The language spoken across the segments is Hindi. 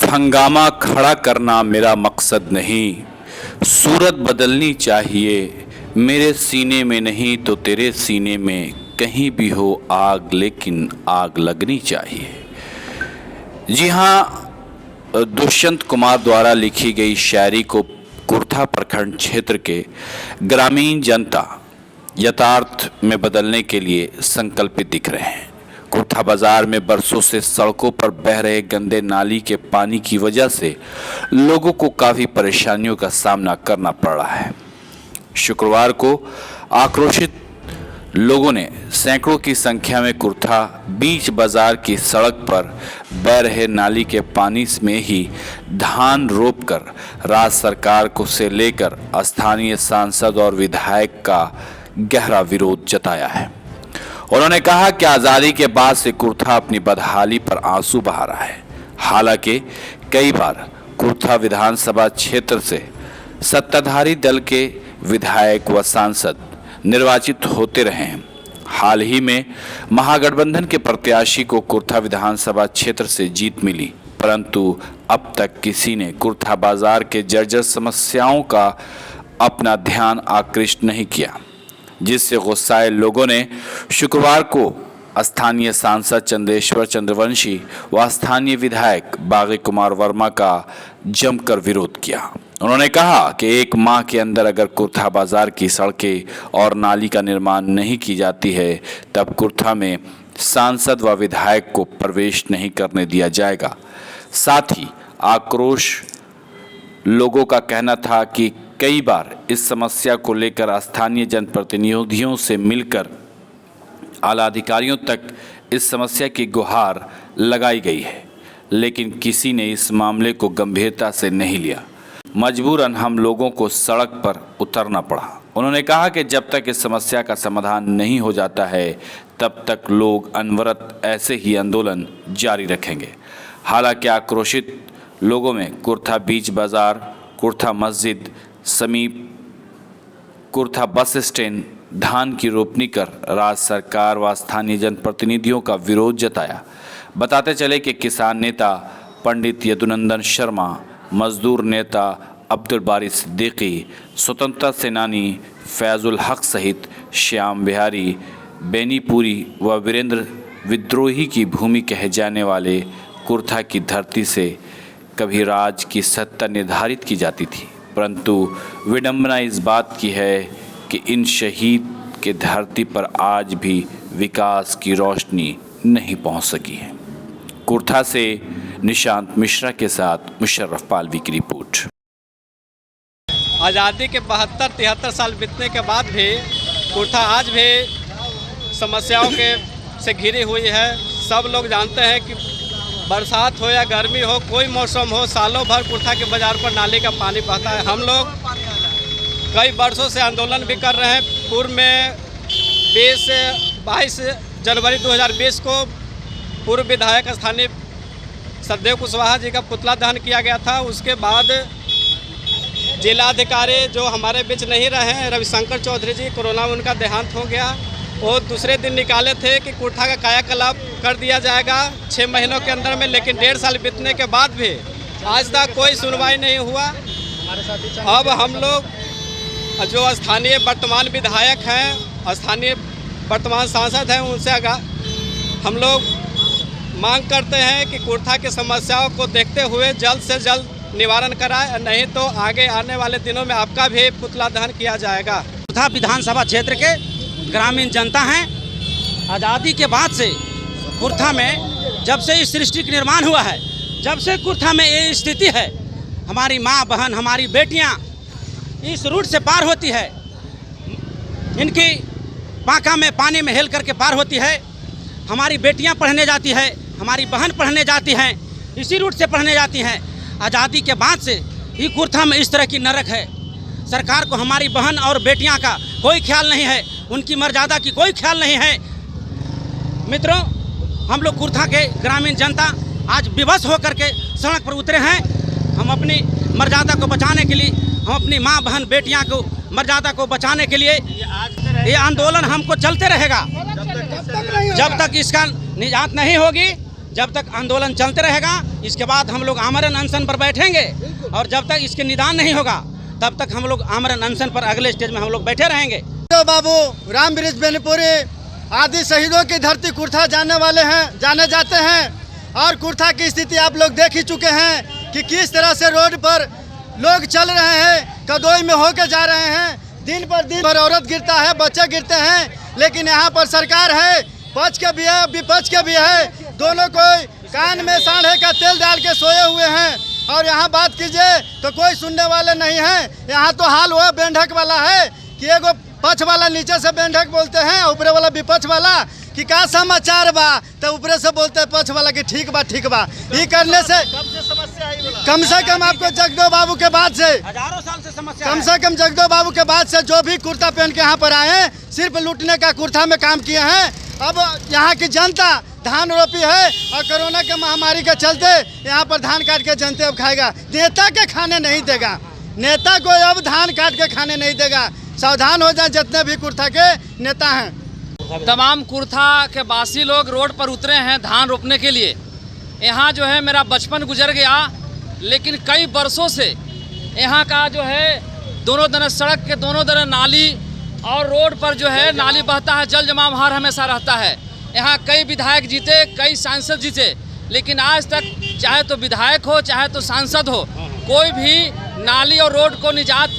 हंगामा खड़ा करना मेरा मकसद नहीं, सूरत बदलनी चाहिए। मेरे सीने में नहीं तो तेरे सीने में कहीं भी हो आग, लेकिन आग लगनी चाहिए। जी हाँ, दुष्यंत कुमार द्वारा लिखी गई शायरी को कुर्था प्रखंड क्षेत्र के ग्रामीण जनता यथार्थ में बदलने के लिए संकल्पित दिख रहे हैं। कुर्था बाजार में बरसों से सड़कों पर बह रहे गंदे नाली के पानी की वजह से लोगों को काफ़ी परेशानियों का सामना करना पड़ रहा है। शुक्रवार को आक्रोशित लोगों ने सैकड़ों की संख्या में कुर्था बीच बाजार की सड़क पर बह रहे नाली के पानी में ही धान रोपकर राज्य सरकार को से लेकर स्थानीय सांसद और विधायक का गहरा विरोध जताया है। उन्होंने कहा कि आज़ादी के बाद से कुर्था अपनी बदहाली पर आंसू बहा रहा है। हालांकि कई बार कुर्था विधानसभा क्षेत्र से सत्ताधारी दल के विधायक व सांसद निर्वाचित होते रहे हैं। हाल ही में महागठबंधन के प्रत्याशी को कुर्था विधानसभा क्षेत्र से जीत मिली, परंतु अब तक किसी ने कुर्था बाजार के जर्जर समस्याओं का अपना ध्यान आकृष्ट नहीं किया, जिससे गुस्साए लोगों ने शुक्रवार को स्थानीय सांसद चंदेश्वर चंद्रवंशी व स्थानीय विधायक बागी कुमार वर्मा का जमकर विरोध किया। उन्होंने कहा कि एक माह के अंदर अगर कुर्था बाजार की सड़कें और नाली का निर्माण नहीं की जाती है, तब कुर्था में सांसद व विधायक को प्रवेश नहीं करने दिया जाएगा। साथ ही आक्रोश लोगों का कहना था कि कई बार इस समस्या को लेकर स्थानीय जनप्रतिनिधियों से मिलकर आला अधिकारियों तक इस समस्या की गुहार लगाई गई है, लेकिन किसी ने इस मामले को गंभीरता से नहीं लिया। मजबूरन हम लोगों को सड़क पर उतरना पड़ा। उन्होंने कहा कि जब तक इस समस्या का समाधान नहीं हो जाता है, तब तक लोग अनवरत ऐसे ही आंदोलन जारी रखेंगे। हालांकि आक्रोशित लोगों में कुर्था बीच बाजार, कुर्था मस्जिद समीप कुर्था बस स्टैंड धान की रोपनी कर राज्य सरकार व स्थानीय जनप्रतिनिधियों का विरोध जताया। बताते चले कि किसान नेता पंडित यदुनंदन शर्मा, मजदूर नेता अब्दुल बारी सिद्दीकी, स्वतंत्रता सेनानी फैजुल हक सहित श्याम बिहारी बेनीपुरी व वीरेंद्र विद्रोही की भूमि कहे जाने वाले कुर्था की धरती से कभी राज की सत्ता निर्धारित की जाती थी, परंतु विडंबना इस बात की है कि इन शहीद के धरती पर आज भी विकास की रोशनी नहीं पहुंच सकी है। कुर्था से निशांत मिश्रा के साथ मुशर्रफ पालवी की रिपोर्ट। आज़ादी के 72-73 साल बीतने के बाद भी कुर्था आज भी समस्याओं के से घिरी हुई है। सब लोग जानते हैं कि बरसात हो या गर्मी हो, कोई मौसम हो, सालों भर कुर्था के बाज़ार पर नाली का पानी बहता है। हम लोग कई वर्षों से आंदोलन भी कर रहे हैं। पूर्व में 22 जनवरी 2020 को पूर्व विधायक स्थानीय सतदेव कुशवाहा जी का पुतला दहन किया गया था। उसके बाद जिलाधिकारी जो हमारे बीच नहीं रहे हैं, रविशंकर चौधरी जी, कोरोना में उनका देहांत हो गया। वो दूसरे दिन निकाले थे कि कुर्था का कायाकल्प कर दिया जाएगा 6 महीनों के अंदर में, लेकिन 1.5 साल बीतने के बाद भी आज तक कोई सुनवाई नहीं हुआ। अब हम लोग जो स्थानीय वर्तमान विधायक हैं, स्थानीय वर्तमान सांसद हैं, उनसे हम लोग मांग करते हैं कि कुर्था की समस्याओं को देखते हुए जल्द से जल्द निवारण कराएं, नहीं तो आगे आने वाले दिनों में आपका भी पुतला दहन किया जाएगा। कुर्था विधानसभा क्षेत्र के ग्रामीण जनता हैं। आज़ादी के बाद से कुर्था में जब से इस सृष्टि का निर्माण हुआ है, जब से कुर्था में ये स्थिति है, हमारी माँ बहन, हमारी बेटियाँ इस रूट से पार होती है। इनकी पाका में पानी में हेल करके पार होती है। हमारी बेटियां पढ़ने जाती है, हमारी बहन पढ़ने जाती हैं, इसी रूट से पढ़ने जाती हैं। आज़ादी के बाद से ही कुर्था में इस तरह की नरक है। सरकार को हमारी बहन और बेटियां का कोई ख्याल नहीं है, उनकी मर्यादा की कोई ख्याल नहीं है। मित्रों, हम लोग कुर्था के ग्रामीण जनता आज विवश होकर के सड़क पर उतरे हैं। हम अपनी मर्यादा को बचाने के लिए, हम अपनी माँ बहन बेटियां को मर्यादा को बचाने के लिए ये आंदोलन हमको चलते रहेगा जब तक इसका निजात नहीं होगी, जब तक आंदोलन चलते रहेगा, इसके बाद हम लोग आमरण अनशन पर बैठेंगे और जब तक इसके निदान नहीं होगा तब तक हम लोग आमरण अनशन पर अगले स्टेज में हम लोग बैठे रहेंगे। तो बाबू राम वृक्ष बेनीपुरी आदि शहीदों की धरती कुर्था जाने जाते हैं और कुर्था की स्थिति आप लोग देख ही चुके हैं कि किस तरह से रोड पर लोग चल रहे हैं, कदोई में होके जा रहे हैं। दिन पर औरत गिरता है, बच्चे गिरते हैं, लेकिन यहाँ पर सरकार है, पक्ष के भी है विपक्ष के भी है, दोनों कोई कान में सांडे का तेल डाल के सोए हुए हैं। और यहाँ बात कीजिए तो कोई सुनने वाले नहीं हैं। यहाँ तो हाल वो बेंढक वाला है कि एगो पक्ष वाला नीचे से बेंढक बोलते हैं, ऊपरे वाला विपक्ष वाला कि का समाचार बा, तो ऊपरे से बोलते हैं पक्ष वाला कि ठीक बा। ये करने से कम से कम आपको जगदेव बाबू के बाद से हजारों साल से समस्या कम से कम जगदेव बाबू के बाद से जो भी कुर्ता पहन के यहाँ पर आए हैं, सिर्फ लूटने का कुर्ता में काम किए हैं। अब यहाँ की जनता धान रोपी है और कोरोना के महामारी के चलते यहाँ पर धान काट के जनता अब खाएगा, नेता के खाने नहीं देगा। नेता को अब धान काट के खाने नहीं देगा। सावधान हो जाए जितने भी कुर्था के नेता हैं। तमाम कुर्था के बासी लोग रोड पर उतरे हैं धान रोपने के लिए। यहाँ जो है मेरा बचपन गुजर गया, लेकिन कई बरसों से यहाँ का जो है दोनों तरफ सड़क के दोनों तरफ नाली और रोड पर जो है नाली बहता है, जल जमाव हर हमेशा रहता है। यहाँ कई विधायक जीते, कई सांसद जीते, लेकिन आज तक चाहे तो विधायक हो चाहे तो सांसद हो, कोई भी नाली और रोड को निजात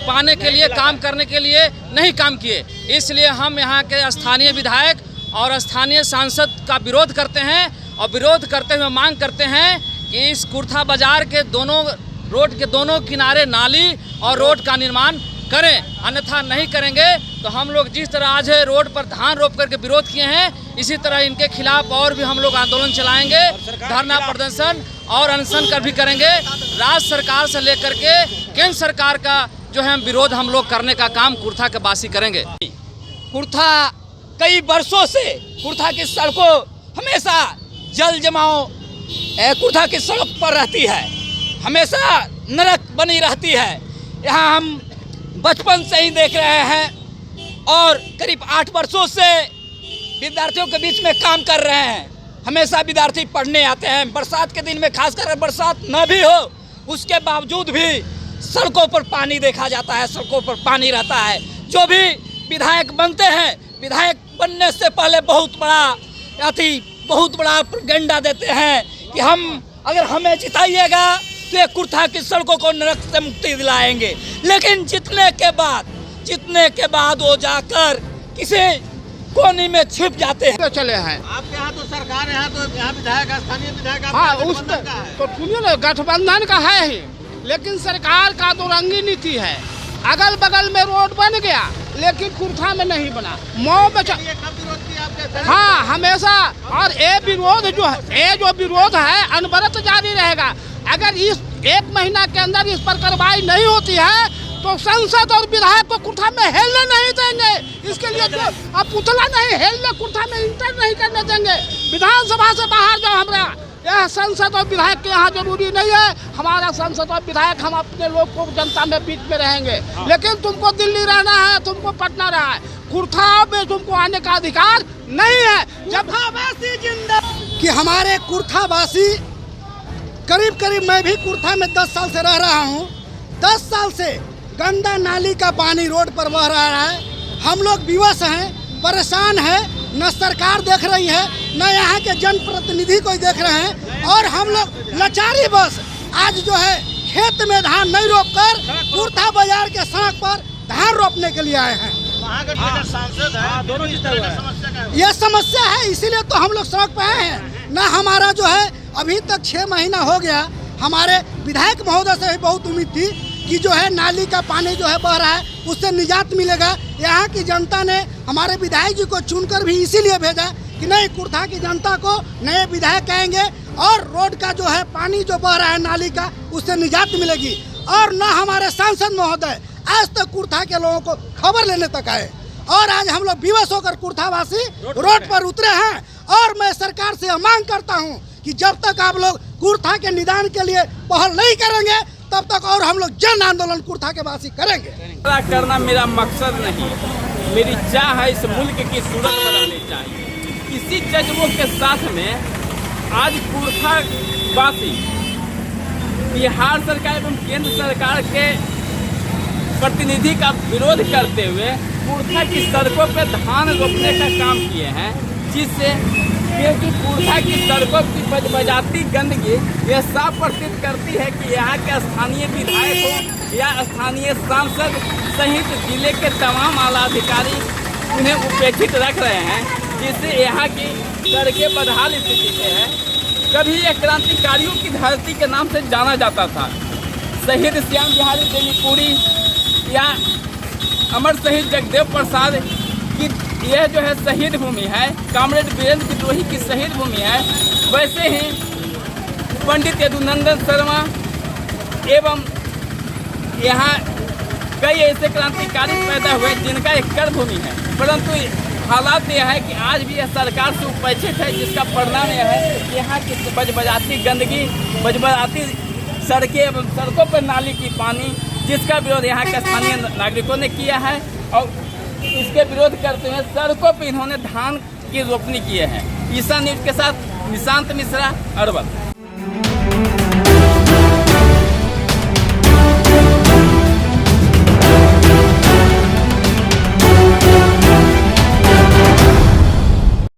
पाने के लिए काम करने के लिए नहीं काम किए। इसलिए हम यहाँ के स्थानीय विधायक और स्थानीय सांसद का विरोध करते हैं और विरोध करते हुए मांग करते हैं कि इस कुर्था बाजार के दोनों रोड के दोनों किनारे नाली और रोड का निर्माण करें, अन्यथा नहीं करेंगे तो हम लोग जिस तरह आज है रोड पर धान रोप करके विरोध किए हैं, इसी तरह इनके खिलाफ और भी हम लोग आंदोलन चलाएंगे, धरना प्रदर्शन और अनशन कर भी करेंगे। राज्य सरकार से लेकर के केंद्र सरकार का जो है विरोध हम लोग करने का काम कुर्था के बासी करेंगे। कुर्था कई वर्षों से कुर्था की सड़कों हमेशा जल जमाव कुर्था की सड़क पर रहती है, हमेशा नरक बनी रहती है। यहाँ हम बचपन से ही देख रहे हैं और करीब 8 वर्षों से विद्यार्थियों के बीच में काम कर रहे हैं। हमेशा विद्यार्थी पढ़ने आते हैं, बरसात के दिन में खासकर बरसात न भी हो उसके बावजूद भी सड़कों पर पानी देखा जाता है, सड़कों पर पानी रहता है। जो भी विधायक बनते हैं, विधायक बनने से पहले बहुत बड़ा प्रोपेगेंडा देते हैं कि हम अगर हमें जिताइएगा तो ये कुर्था की सड़कों को नरक से मुक्ति दिलाएंगे, लेकिन जीतने के बाद वो जाकर किसी कोने में छिप जाते हैं। चले हैं आपके यहाँ तो सरकार है, तो यहाँ विधायक स्थानीय विधायक हाँ उस तो सुनिए ना, गठबंधन का है ही, लेकिन सरकार का तो रंगी नीति है। अगल बगल में रोड बन गया लेकिन कुर्था में नहीं बना। हाँ हमेशा, और ये विरोध है अनवरत जारी रहेगा। अगर इस 1 महीना के अंदर इस पर कार्रवाई नहीं होती है तो संसद और विधायक को कुर्था में हेलने नहीं देंगे। इसके लिए तो अब पुतला नहीं हेलने, कुर्था में इंटर नहीं करने देंगे। विधानसभा से बाहर जाओ, हमारा यह संसद और विधायक के यहाँ जरूरी नहीं है। हमारा संसद और विधायक, हम अपने लोग को जनता में बीच में रहेंगे, लेकिन तुमको दिल्ली रहना है, तुमको पटना रहना है, कुर्था में तुमको आने का अधिकार नहीं है। जब कि हमारे कुर्थावासी करीब मैं भी कुर्था में 10 साल से रह रहा हूँ। 10 साल से गंदा नाली का पानी रोड पर बह रहा है। हम लोग विवश हैं, परेशान हैं, न सरकार देख रही है न यहाँ के जनप्रतिनिधि कोई देख रहे हैं, और हम लोग लाचारी बस आज जो है खेत में धान नहीं रोपकर कुर्था बाजार के सड़क पर धान रोपने के लिए आए हैं। सांसद है, दोनों जीता हुआ है। यह समस्या है, इसीलिए तो हम लोग सड़क पे आए हैं। ना हमारा जो है अभी तक 6 महीना हो गया, हमारे विधायक महोदय से भी बहुत उम्मीद थी कि जो है नाली का पानी जो है बह रहा है उससे निजात मिलेगा। यहाँ की जनता ने हमारे विधायक जी को चुनकर भी इसीलिए भेजा कि नहीं, कुर्था की जनता को नए विधायक आएंगे और रोड का जो है पानी जो बह रहा है नाली का उससे निजात मिलेगी। और न हमारे सांसद महोदय आज तक कुर्था के लोगों को खबर लेने तक आए, और आज हम लोग विवश होकर कुर्थावासी रोड पर उतरे हैं। और मैं सरकार से मांग करता हूँ कि जब तक आप लोग कुर्था के निदान के लिए पहल नहीं करेंगे तब तक और हम लोग जन आंदोलन कुर्था के वासी करेंगे। करना मेरा मकसद नहीं, मेरी चाह है इस मुल्क की सूरत बदलनी चाहिए। इसी जज्बों के साथ में आज कुर्था वासी बिहार सरकार एवं केंद्र सरकार के प्रतिनिधि का विरोध करते हुए कुर्था की सड़कों पर धान रोपने का काम किए हैं, जिससे क्योंकि कुर्था की सड़कों की बजबजाती गंदगी ये साफ प्रतीत करती है कि यहाँ के स्थानीय विधायक हो या स्थानीय सांसद सहित जिले के तमाम आला अधिकारी उन्हें उपेक्षित रख रहे हैं, जिससे यहाँ की सड़कें बदहाल स्थिति में है। कभी ये क्रांतिकारियों की धरती के नाम से जाना जाता था। शहीद श्याम बिहारी देवीपुरी या अमर शहीद जगदेव प्रसाद की यह जो है शहीद भूमि है, कॉमरेड वीरेंद्र विद्रोही की शहीद भूमि है। वैसे ही पंडित यदुनंदन शर्मा एवं यहाँ कई ऐसे क्रांतिकारी पैदा हुए जिनका एक कर भूमि है, परंतु हालात यह है कि आज भी यह सरकार से उपेक्षित है, जिसका परिणाम यह है कि यहाँ की बजबजाती गंदगी, बजबजाती सड़कें एवं सड़कों पर नाली की पानी, जिसका विरोध यहाँ के स्थानीय नागरिकों ने किया है और इसके विरोध करते हुए सड़कों पर इन्होंने धान की रोपनी किए हैं। ईसा न्यूज के साथ निशांत मिश्रा, अरवल।